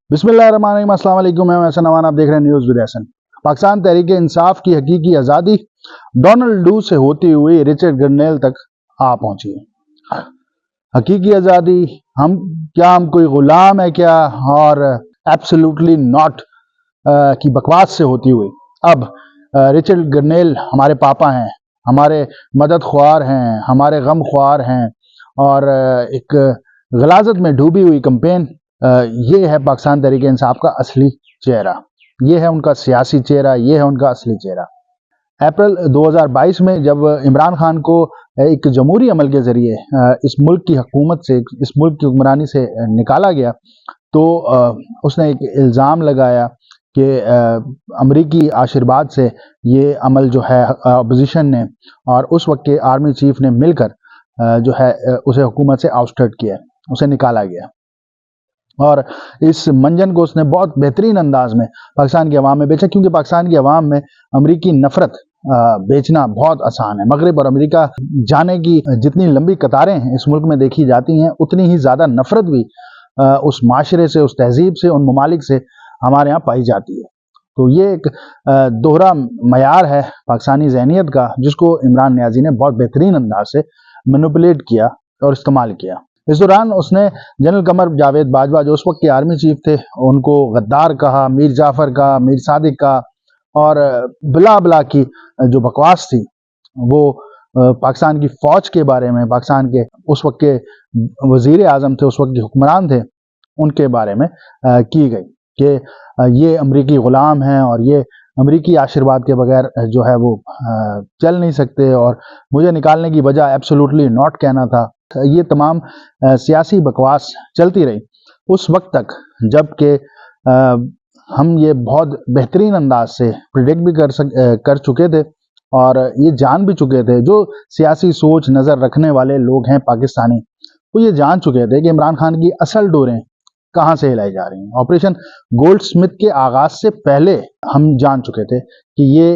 बिस्मिल्लाहिर्रहमानिर्रहीम, अस्सलाम वालेकुम। मैं हसन नवान, आप देख रहे हैं न्यूज़ विद हसन। पाकिस्तान तहरीक इंसाफ की हकीकी आज़ादी डोनाल्ड डू से होती हुई रिचर्ड गरनेल तक आ पहुंची है। हकीकी आज़ादी हम कोई गुलाम है क्या? और एब्सोल्युटली नॉट की बकवास से होती हुई अब रिचर्ड गरनेल हमारे पापा हैं, हमारे मदद ख्वार हैं, हमारे गम ख्वार हैं और एक गलाजत में डूबी हुई कैंपेन। ये है पाकिस्तान तहरीक इंसाफ का असली चेहरा, ये है उनका सियासी चेहरा, ये है उनका असली चेहरा। अप्रैल 2022 में जब इमरान खान को एक जमहूरी अमल के ज़रिए इस मुल्क की हुकूमत से, इस मुल्क की हुक्मरानी से निकाला गया, तो उसने एक इल्ज़ाम लगाया कि अमरीकी आशीर्वाद से ये अमल जो है अपोजिशन ने और उस वक्त के आर्मी चीफ ने मिलकर जो है उसे हुकूमत से आउटस्टेड किया, उसे निकाला गया। और इस मंजन को उसने बहुत बेहतरीन अंदाज में पाकिस्तान की अवाम में बेचा, क्योंकि पाकिस्तान की अवाम में अमरीकी नफरत बेचना बहुत आसान है। मगरब और अमेरिका जाने की जितनी लंबी कतारें इस मुल्क में देखी जाती हैं, उतनी ही ज़्यादा नफरत भी उस माशरे से, उस तहजीब से, उन ममालिक से हमारे यहाँ पाई जाती है। तो ये एक दोहरा मयार है पाकिस्तानी ज़हनियत का, जिसको इमरान नियाज़ी ने बहुत बेहतरीन अंदाज से मैनिपुलेट किया और इस्तेमाल किया। इस दौरान उसने जनरल कमर जावेद बाजवा, जो उस वक्त के आर्मी चीफ थे, उनको गद्दार कहा, मीर जाफ़र का, मीर सादिक का, और बिला बिला की जो बकवास थी वो पाकिस्तान की फ़ौज के बारे में, पाकिस्तान के उस वक्त के वज़ीर आज़म थे, उस वक्त के हुक्मरान थे, उनके बारे में की गई कि ये अमरीकी ग़ुलाम हैं और ये अमरीकी आशीर्वाद के बगैर जो है वो चल नहीं सकते, और मुझे निकालने की वजह एब्सोल्युटली नॉट कहना था। ये तमाम सियासी बकवास चलती रही उस वक्त तक, जबकि हम ये बहुत बेहतरीन अंदाज से प्रिडिक्ट भी कर चुके थे और ये जान भी चुके थे। जो सियासी सोच नज़र रखने वाले लोग हैं पाकिस्तानी, वो ये जान चुके थे कि इमरान खान की असल डोरें कहाँ से हिलाई जा रही हैं। ऑपरेशन गोल्ड स्मिथ के आगाज़ से पहले हम जान चुके थे कि ये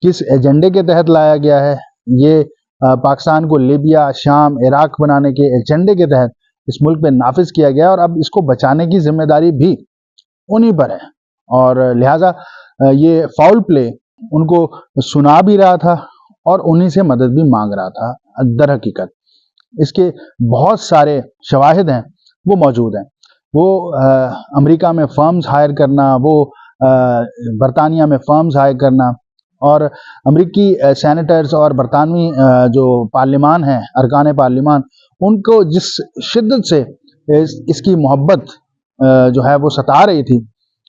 किस एजेंडे के तहत लाया गया है। ये पाकिस्तान को लीबिया, शाम, इराक बनाने के एजेंडे के तहत इस मुल्क पे नाफिज किया गया, और अब इसको बचाने की जिम्मेदारी भी उन्हीं पर है। और लिहाजा ये फाउल प्ले उनको सुना भी रहा था और उन्हीं से मदद भी मांग रहा था। दर हकीकत इसके बहुत सारे शवाहिद हैं, वो मौजूद हैं। वो अमेरिका में फर्म्स हायर करना, वो बरतानिया में फर्म्स हायर करना, और अमरीकी सेनेटर्स और बरतानवी जो पार्लिमान हैं, अरकान पार्लिमान, उनको जिस शिद्दत से इसकी मोहब्बत जो है वो सता रही थी,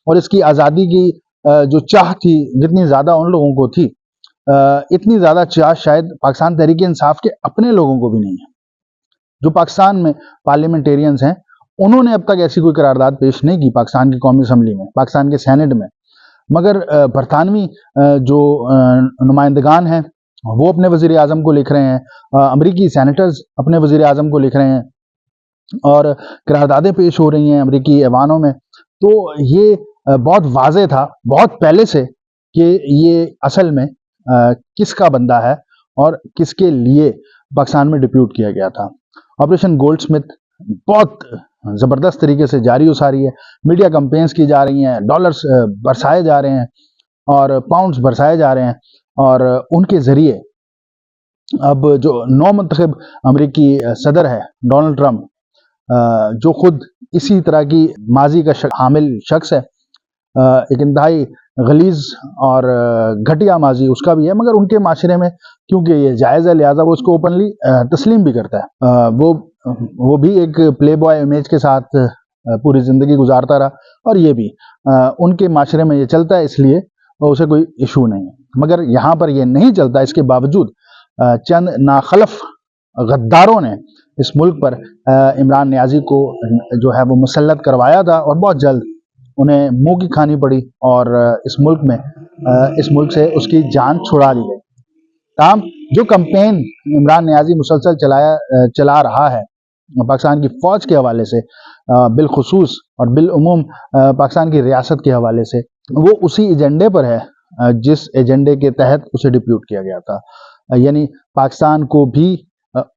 और इसकी आज़ादी की जो चाह थी, जितनी ज़्यादा उन लोगों को थी, इतनी ज़्यादा चाह शायद पाकिस्तान तहरीक इंसाफ के अपने लोगों को भी नहीं है। जो पाकिस्तान में पार्लियामेंटेरियंस हैं, उन्होंने अब तक ऐसी कोई करारदाद पेश नहीं की पाकिस्तान की कौमी असम्बली में, पाकिस्तान के सेनेट में। मगर बरतानवी जो नुमाइंदगान हैं, वो अपने वज़ीर आज़म को लिख रहे हैं, अमरीकी सेनेटर्स अपने वज़ीर आज़म को लिख रहे हैं, और करारदादें पेश हो रही हैं अमरीकी ऐवानों में। तो ये बहुत वाज़ेह था बहुत पहले से कि ये असल में किसका बंदा है और किसके लिए पाकिस्तान में डिप्यूट किया गया था। ऑपरेशन गोल्ड स्मिथ बहुत ज़बरदस्त तरीके से जारी हो सारी है। मीडिया कैंपेन्स की जा रही हैं, डॉलर्स बरसाए जा रहे हैं और पाउंड्स बरसाए जा रहे हैं, और उनके ज़रिए अब जो नौ मुंतखब अमरीकी सदर है डोनाल्ड ट्रंप, जो खुद इसी तरह की माजी का हामिल शख्स है, एक इंतहाई गलीज़ और घटिया माजी उसका भी है, मगर उनके माशरे में क्योंकि ये जायज़ है, लिहाजा वो उसको ओपनली तस्लीम भी करता है। वो भी एक प्ले बॉय इमेज के साथ पूरी ज़िंदगी गुजारता रहा, और ये भी उनके माशरे में ये चलता है, इसलिए उसे कोई इशू नहीं है। मगर यहाँ पर ये नहीं चलता। इसके बावजूद चंद नाखलफ गद्दारों ने इस मुल्क पर इमरान नियाज़ी को जो है वो मुसल्लत करवाया था, और बहुत जल्द उन्हें मुंह की खानी पड़ी, और इस मुल्क से उसकी जान छुड़ा ली गई। ताहम जो कैंपेन इमरान नियाज़ी मुसलसल चला रहा है पाकिस्तान की फ़ौज के हवाले से, बिलखुसूस और बिलउमूम पाकिस्तान की रियासत के हवाले से, वो उसी एजेंडे पर है जिस एजेंडे के तहत उसे डिप्यूट किया गया था। यानी पाकिस्तान को भी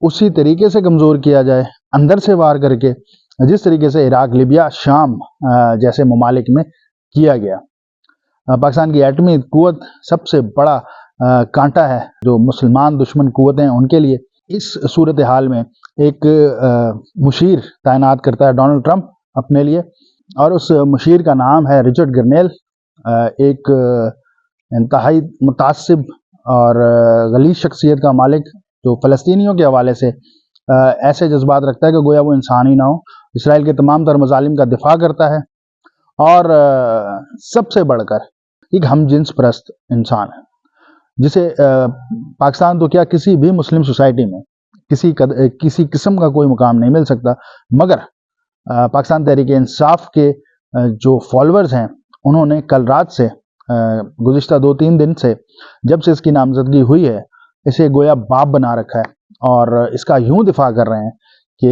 उसी तरीके से कमज़ोर किया जाए, अंदर से वार करके, जिस तरीके से इराक, लिबिया, शाम जैसे ममालिक में किया गया। पाकिस्तान की एटमी कुव्वत सबसे बड़ा कांटा है जो मुसलमान दुश्मन कुव्वतें हैं उनके लिए। इस सूरत हाल में एक मुशीर तैनात करता है डोनाल्ड ट्रंप अपने लिए, और उस मुशीर का नाम है रिचर्ड गरनेल, एक इंतहाई मुतासिब और गलीज शख्सियत का मालिक, जो फ़लस्तीनियों के हवाले से ऐसे जज्बात रखता है कि गोया वो इंसान ही ना हो, इसराइल के तमाम तर मजालिम का दिफा करता है, और सबसे बढ़कर एक हम जिन्स परस्त इंसान है, जिसे पाकिस्तान तो क्या किसी भी मुस्लिम सोसाइटी में किसी किस्म का कोई मुकाम नहीं मिल सकता। मगर पाकिस्तान तहरीक इंसाफ के जो फॉलोअर्स हैं उन्होंने कल रात से गुज़िश्ता 2-3 दिन से, जब से इसकी नामजदगी हुई है, इसे गोया बाप बना रखा है और इसका यूं दिफा कर रहे हैं कि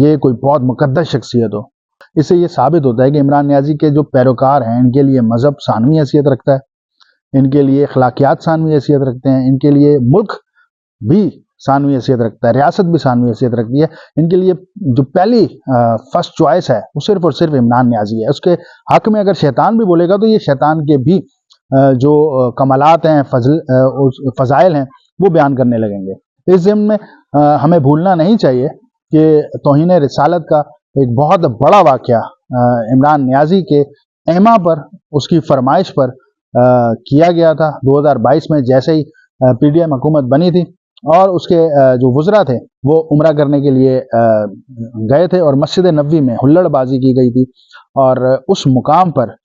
ये कोई बहुत मुकद्दस शख्सियत हो। इससे ये साबित होता है कि इमरान नियाज़ी के जो पैरोकार हैं इनके लिए मज़हब सानवी हैसियत रखता है, इनके लिए अखलाकियात सानवी हैसियत रखते हैं, इनके लिए मुल्क भी सानवी हैसियत रखता है, रियासत भी सानवी हैसियत रखती है। इनके लिए जो पहली फर्स्ट चॉइस है वो सिर्फ और सिर्फ इमरान नियाज़ी है। उसके हक में अगर शैतान भी बोलेगा तो ये शैतान के भी जो कमालात हैं, फ़ज़ाइल हैं, वो बयान करने लगेंगे। इस ज़िम्न में हमें भूलना नहीं चाहिए कि तौहीन रिसालत का एक बहुत बड़ा वाक़या इमरान नियाज़ी के एमा पर, उसकी फरमाइश पर किया गया था 2022 में, जैसे ही PDM हुकूमत बनी थी और उसके जो वज़रा थे वो उम्रा करने के लिए गए थे और मस्जिद नबवी में हुल्लड़बाजी की गई थी, और उस मुकाम पर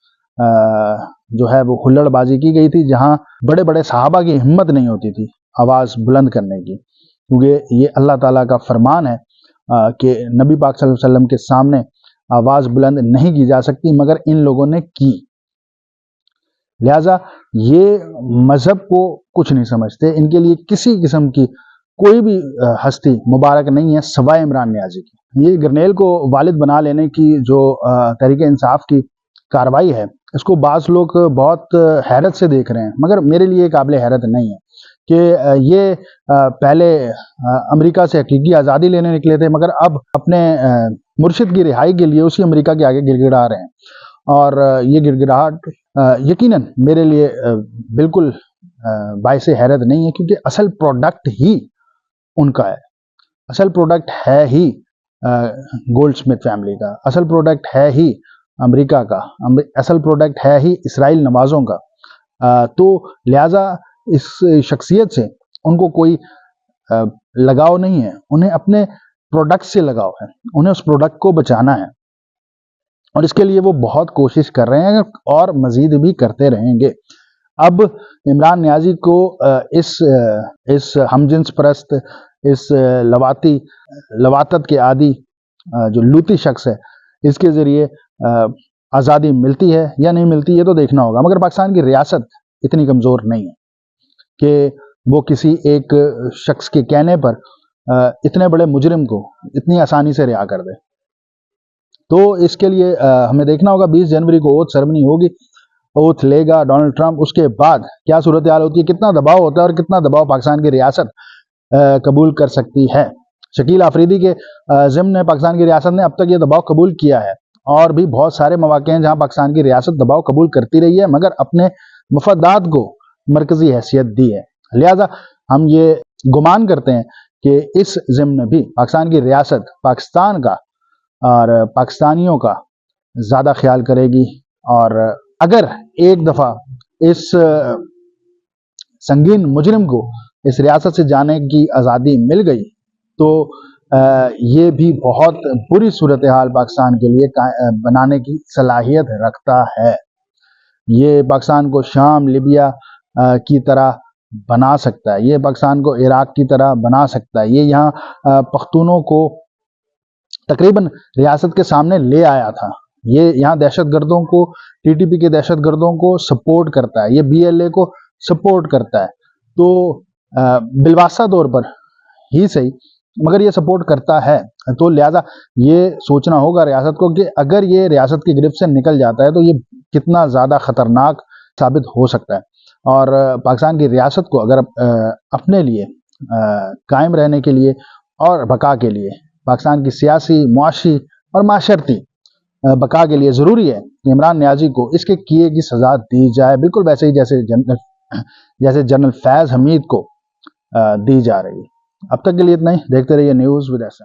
जो है वो हुल्लड़बाजी की गई थी जहां बड़े बड़े सहाबा की हिम्मत नहीं होती थी आवाज़ बुलंद करने की, क्योंकि ये अल्लाह ताला का फरमान है कि नबी पाक सल्लल्लाहु अलैहि वसल्लम के सामने आवाज़ बुलंद नहीं की जा सकती, मगर इन लोगों ने की। लिहाजा ये मज़हब को कुछ नहीं समझते, इनके लिए किसी किस्म की कोई भी हस्ती मुबारक नहीं है सवाए इमरान नियाज़ी की। ये गरनेल को वालिद बना लेने की जो तहरीक इंसाफ की कार्रवाई है, इसको बाज़ लोग बहुत हैरत से देख रहे हैं, मगर मेरे लिए काबिल हैरत नहीं है कि ये पहले अमेरिका से हकीकी आज़ादी लेने निकले थे, मगर अब अपने मुर्शिद की रिहाई के लिए उसी अमेरिका के आगे गिड़गिड़ा रहे हैं। और ये गिड़गिड़ाहट यकीनन मेरे लिए बिल्कुल बाइसे हैरत नहीं है, क्योंकि असल प्रोडक्ट ही उनका है, असल प्रोडक्ट है ही गोल्डस्मिथ फैमिली का, असल प्रोडक्ट है ही अमेरिका का, असल प्रोडक्ट है ही इसराइल नवाज़ों का। तो लिहाजा इस शख्सियत से उनको कोई लगाव नहीं है, उन्हें अपने प्रोडक्ट से लगाव है, उन्हें उस प्रोडक्ट को बचाना है, और इसके लिए वो बहुत कोशिश कर रहे हैं और मज़ीद भी करते रहेंगे। अब इमरान नियाज़ी को इस हमजिन्स परस्त, इस लवातत के आदि जो लूती शख्स है, इसके ज़रिए आज़ादी मिलती है या नहीं मिलती, ये तो देखना होगा। मगर पाकिस्तान की रियासत इतनी कमज़ोर नहीं है कि वो किसी एक शख्स के कहने पर इतने बड़े मुजरिम को इतनी आसानी से रिहा कर दे। तो इसके लिए हमें देखना होगा 20 जनवरी को ओथ सेरेमनी होगी, ओथ लेगा डोनाल्ड ट्रंप, उसके बाद क्या सूरत हाल होती है, कितना दबाव होता है और कितना दबाव पाकिस्तान की रियासत कबूल कर सकती है। शकील आफरीदी के ज़िम्न में पाकिस्तान की रियासत ने अब तक ये दबाव कबूल किया है, और भी बहुत सारे मौके हैं जहाँ पाकिस्तान की रियासत दबाव कबूल करती रही है, मगर अपने मफादात को मरकज़ी हैसियत दी है। लिहाजा हम ये गुमान करते हैं कि इस ज़िम्न में भी पाकिस्तान की रियासत पाकिस्तान का और पाकिस्तानियों का ज़्यादा ख्याल करेगी, और अगर एक दफ़ा इस संगीन मुजरिम को इस रियासत से जाने की आज़ादी मिल गई तो ये भी बहुत बुरी सूरत हाल पाकिस्तान के लिए बनाने की सलाहियत रखता है। ये पाकिस्तान को शाम, लिबिया की तरह बना सकता है, ये पाकिस्तान को इराक की तरह बना सकता है, ये यहाँ पख्तूनों को तकरीबन रियासत के सामने ले आया था, ये यहाँ दहशतगर्दों को, TTP के दहशतगर्दों को सपोर्ट करता है, ये BLA को सपोर्ट करता है। तो बिलवासा तौर पर ही सही, मगर ये सपोर्ट करता है, तो लिहाजा ये सोचना होगा रियासत को कि अगर ये रियासत की गिरफ्त से निकल जाता है तो ये कितना ज़्यादा ख़तरनाक साबित हो सकता है। और पाकिस्तान की रियासत को अगर अपने लिए कायम रहने के लिए और बका के लिए पाकिस्तान की सियासी, मुआशी اور معاشرتی بقا کے لیے ضروری ہے کہ عمران نیازی کو اس کے کیے کی سزا دی جائے، بالکل ویسے ہی جیسے جنرل فیض حمید کو دی جا رہی ہے۔ اب تک کے لیے اتنا ہی، دیکھتے رہیے نیوز ود احسن۔